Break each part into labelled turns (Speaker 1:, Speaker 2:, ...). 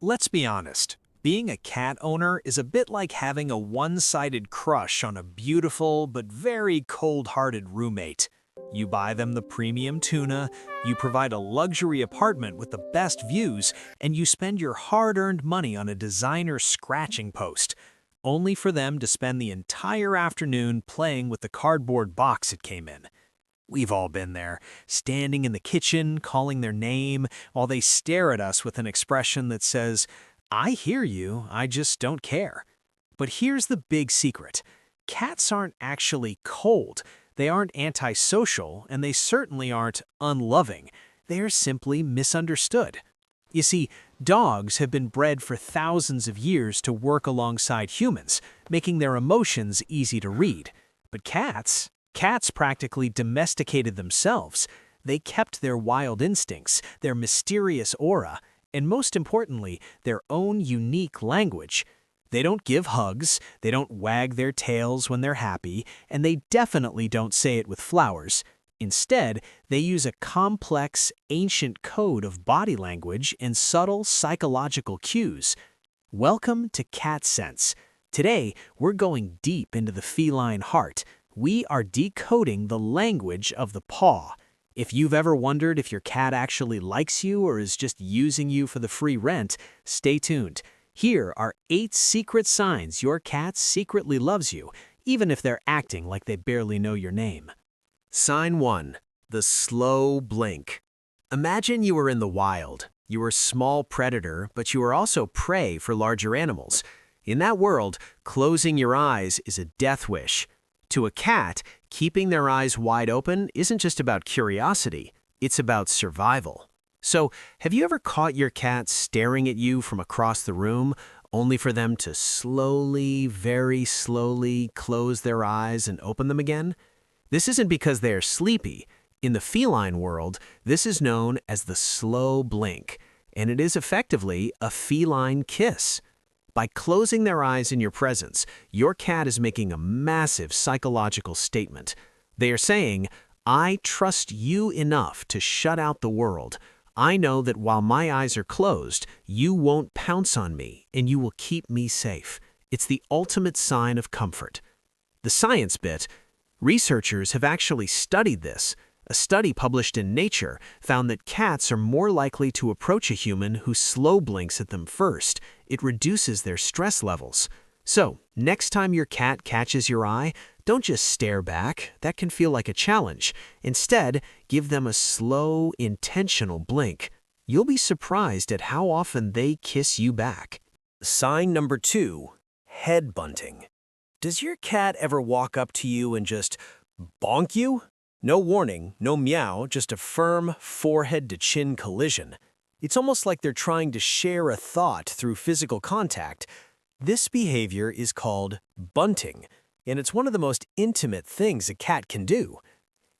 Speaker 1: Let's be honest. Being a cat owner is a bit like having a one-sided crush on a beautiful but very cold-hearted roommate. You buy them the premium tuna, you provide a luxury apartment with the best views, and you spend your hard-earned money on a designer scratching post, only for them to spend the entire afternoon playing with the cardboard box it came in. We've all been there, standing in the kitchen, calling their name, while they stare at us with an expression that says, "I hear you, I just don't care." But here's the big secret. Cats aren't actually cold, they aren't antisocial, and they certainly aren't unloving. They are simply misunderstood. You see, dogs have been bred for thousands of years to work alongside humans, making their emotions easy to read. But cats practically domesticated themselves. They kept their wild instincts, their mysterious aura, and most importantly, their own unique language. They don't give hugs, they don't wag their tails when they're happy, and they definitely don't say it with flowers. Instead, they use a complex, ancient code of body language and subtle psychological cues. Welcome to Cat Sense. Today, we're going deep into the feline heart. We are decoding the language of the paw. If you've ever wondered if your cat actually likes you or is just using you for the free rent, stay tuned. Here are 8 secret signs your cat secretly loves you, even if they're acting like they barely know your name. Sign 1. The slow blink. Imagine you were in the wild. You were a small predator, but you are also prey for larger animals. In that world, closing your eyes is a death wish. To a cat, keeping their eyes wide open isn't just about curiosity, it's about survival. So, have you ever caught your cat staring at you from across the room, only for them to slowly, very slowly close their eyes and open them again? This isn't because they are sleepy. In the feline world, this is known as the slow blink, and it is effectively a feline kiss. By closing their eyes in your presence, your cat is making a massive psychological statement. They are saying, "I trust you enough to shut out the world. I know that while my eyes are closed, you won't pounce on me and you will keep me safe." It's the ultimate sign of comfort. The science bit. Researchers have actually studied this. A study published in Nature found that cats are more likely to approach a human who slow blinks at them first. It reduces their stress levels. So, next time your cat catches your eye, don't just stare back. That can feel like a challenge. Instead, give them a slow, intentional blink. You'll be surprised at how often they kiss you back. Sign number 2. Head bunting. Does your cat ever walk up to you and just bonk you? No warning, no meow, just a firm forehead-to-chin collision. It's almost like they're trying to share a thought through physical contact. This behavior is called bunting, and it's one of the most intimate things a cat can do.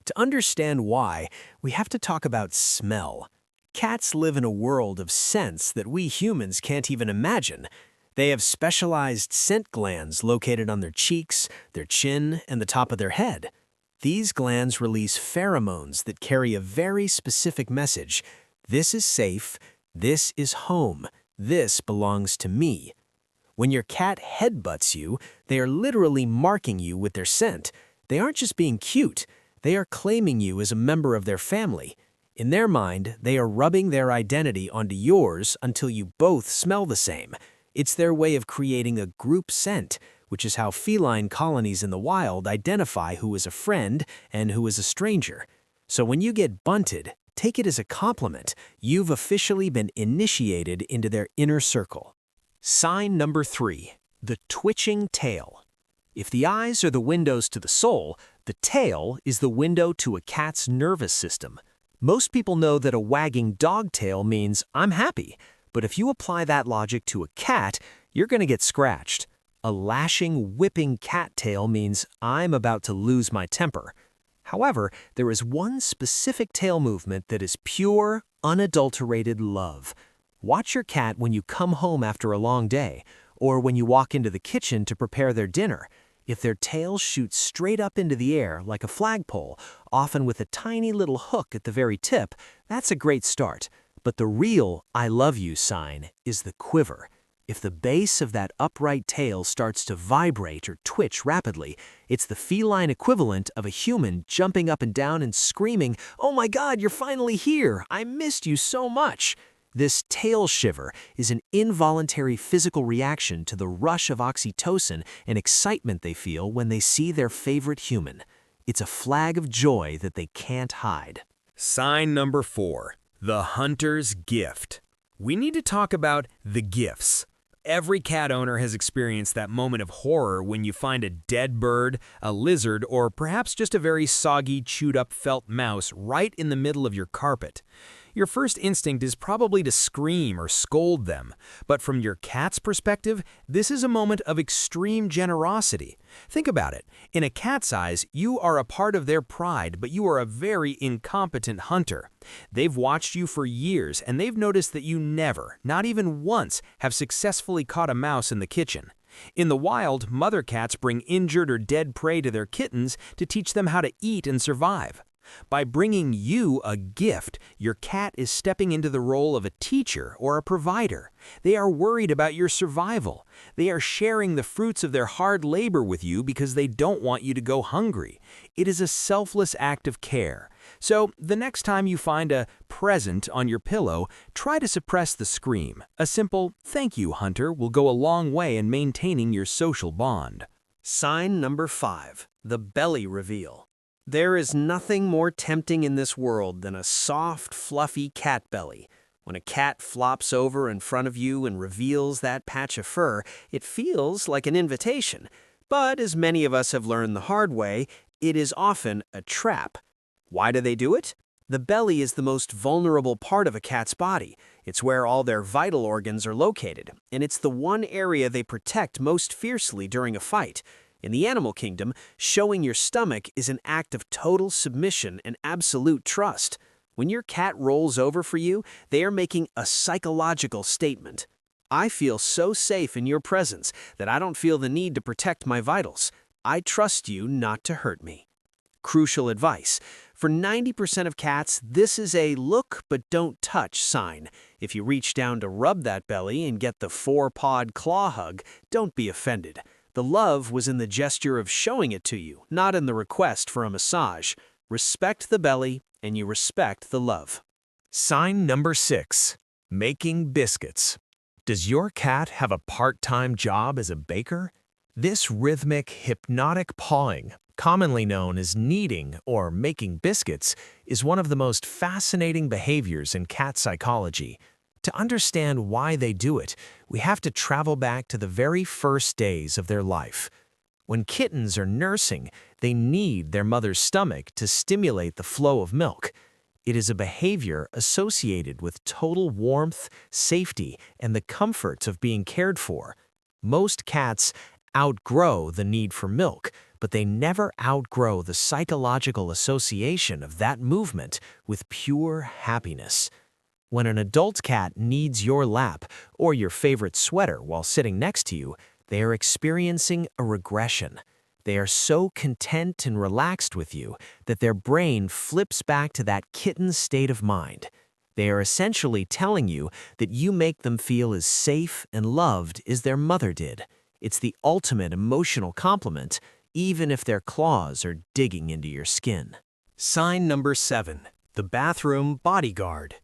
Speaker 1: To understand why, we have to talk about smell. Cats live in a world of scents that we humans can't even imagine. They have specialized scent glands located on their cheeks, their chin, and the top of their head. These glands release pheromones that carry a very specific message. This is safe, this is home, this belongs to me. When your cat headbutts you, they are literally marking you with their scent. They aren't just being cute, they are claiming you as a member of their family. In their mind, they are rubbing their identity onto yours until you both smell the same. It's their way of creating a group scent, which is how feline colonies in the wild identify who is a friend and who is a stranger. So when you get bunted, take it as a compliment. You've officially been initiated into their inner circle. Sign number 3. The twitching tail. If the eyes are the windows to the soul, the tail is the window to a cat's nervous system. Most people know that a wagging dog tail means "I'm happy," but if you apply that logic to a cat, you're going to get scratched. A lashing, whipping cat tail means "I'm about to lose my temper." However, there is one specific tail movement that is pure, unadulterated love. Watch your cat when you come home after a long day, or when you walk into the kitchen to prepare their dinner. If their tail shoots straight up into the air like a flagpole, often with a tiny little hook at the very tip, that's a great start.
Speaker 2: But the real I love you sign is the quiver. If the base of that upright tail starts to vibrate or twitch rapidly, it's the feline equivalent of a human jumping up and down and screaming, "Oh my God, you're finally here! I missed you so much!" This tail shiver is an involuntary physical reaction to the rush of oxytocin and excitement they feel when they see their favorite human. It's a flag of joy that they can't hide.
Speaker 3: Sign number 4, the hunter's gift. We need to talk about the gifts. Every cat owner has experienced that moment of horror when you find a dead bird, a lizard, or perhaps just a very soggy, chewed-up felt mouse right in the middle of your carpet. Your first instinct is probably to scream or scold them, but from your cat's perspective, this is a moment of extreme generosity. Think about it. In a cat's eyes, you are a part of their pride, but you are a very incompetent hunter. They've watched you for years, and they've noticed that you never, not even once, have successfully caught a mouse in the kitchen. In the wild, mother cats bring injured or dead prey to their kittens to teach them how to eat and survive. By bringing you a gift, your cat is stepping into the role of a teacher or a provider. They are worried about your survival. They are sharing the fruits of their hard labor with you because they don't want you to go hungry. It is a selfless act of care. So, the next time you find a present on your pillow, try to suppress the scream. A simple, "Thank you, Hunter," will go a long way in maintaining your social bond.
Speaker 2: Sign number 5, the belly reveal. There is nothing more tempting in this world than a soft, fluffy cat belly. When a cat flops over in front of you and reveals that patch of fur, it feels like an invitation. But as many of us have learned the hard way, it is often a trap. Why do they do it? The belly is the most vulnerable part of a cat's body. It's where all their vital organs are located, and it's the one area they protect most fiercely during a fight. In the animal kingdom, showing your stomach is an act of total submission and absolute trust. When your cat rolls over for you, they are making a psychological statement. I feel so safe in your presence that I don't feel the need to protect my vitals. I trust you not to hurt me. Crucial advice. For 90% of cats, this is a look but don't touch sign. If you reach down to rub that belly and get the 4-pawed claw hug, don't be offended. The love was in the gesture of showing it to you, not in the request for a massage. Respect the belly, and you respect the love.
Speaker 1: Sign number 6, making biscuits. Does your cat have a part-time job as a baker? This rhythmic, hypnotic pawing, commonly known as kneading or making biscuits, is one of the most fascinating behaviors in cat psychology. To understand why they do it, we have to travel back to the very first days of their life. When kittens are nursing, they knead their mother's stomach to stimulate the flow of milk. It is a behavior associated with total warmth, safety, and the comforts of being cared for. Most cats outgrow the need for milk, but they never outgrow the psychological association of that movement with pure happiness. When an adult cat needs your lap or your favorite sweater while sitting next to you, they are experiencing a regression. They are so content and relaxed with you that their brain flips back to that kitten state of mind. They are essentially telling you that you make them feel as safe and loved as their mother did. It's the ultimate emotional compliment, even if their claws are digging into your skin. Sign number 7, the bathroom bodyguard.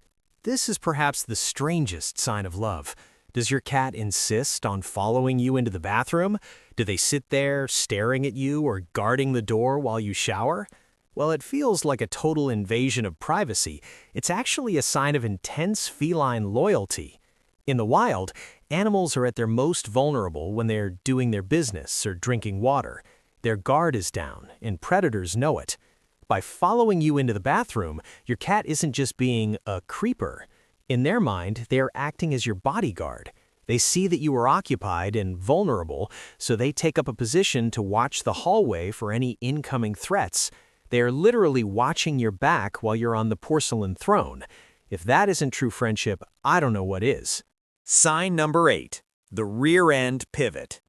Speaker 1: This is perhaps the strangest sign of love. Does your cat insist on following you into the bathroom? Do they sit there staring at you or guarding the door while you shower? While it feels like a total invasion of privacy, it's actually a sign of intense feline loyalty. In the wild, animals are at their most vulnerable when they're doing their business or drinking water. Their guard is down, and predators know it. By following you into the bathroom, your cat isn't just being a creeper. In their mind, they are acting as your bodyguard. They see that you are occupied and vulnerable, so they take up a position to watch the hallway for any incoming threats. They are literally watching your back while you're on the porcelain throne. If that isn't true friendship, I don't know what is.
Speaker 3: Sign number 8, the rear end pivot.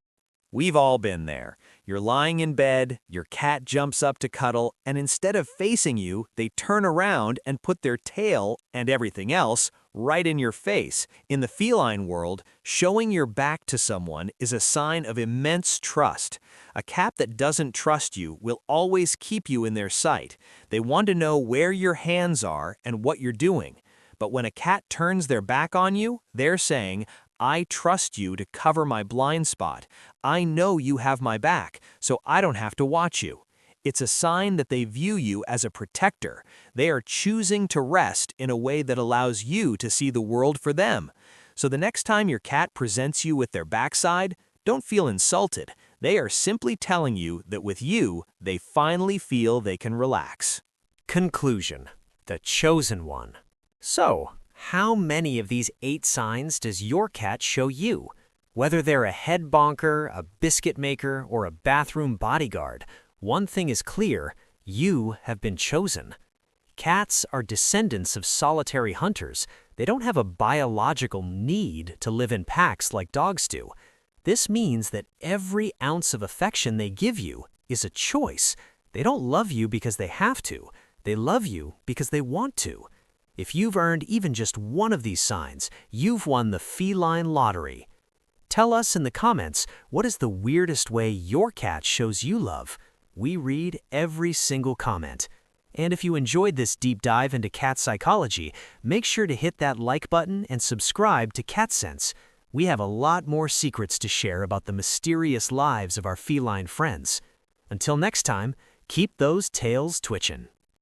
Speaker 3: We've all been there. You're lying in bed, your cat jumps up to cuddle, and instead of facing you, they turn around and put their tail and everything else
Speaker 1: right in your face. In the feline world, showing your back to someone is a sign of immense trust. A cat that doesn't trust you will always keep you in their sight. They want to know where your hands are and what you're doing. But when a cat turns their back on you, they're saying, I trust you to cover my blind spot. I know you have my back, so I don't have to watch you. It's a sign that they view you as a protector. They are choosing to rest in a way that allows you to see the world for them. So the next time your cat presents you with their backside, don't feel insulted. They are simply telling you that with you, they finally feel they can relax.
Speaker 2: Conclusion: the chosen one. So, how many of these 8 signs does your cat show you? Whether they're a head bonker, a biscuit maker, or a bathroom bodyguard, one thing is clear: you have been chosen. Cats are descendants of solitary hunters. They don't have a biological need to live in packs like dogs do. This means that every ounce of affection they give you is a choice. They don't love you because they have to. They love you because they want to. If you've earned even just one of these signs, you've won the feline lottery. Tell us in the comments, what is the weirdest way your cat shows you love? We read every single comment. And if you enjoyed this deep dive into cat psychology, make sure to hit that like button and subscribe to Cat Sense. We have a lot more secrets to share about the mysterious lives of our feline friends. Until next time, keep those tails twitching.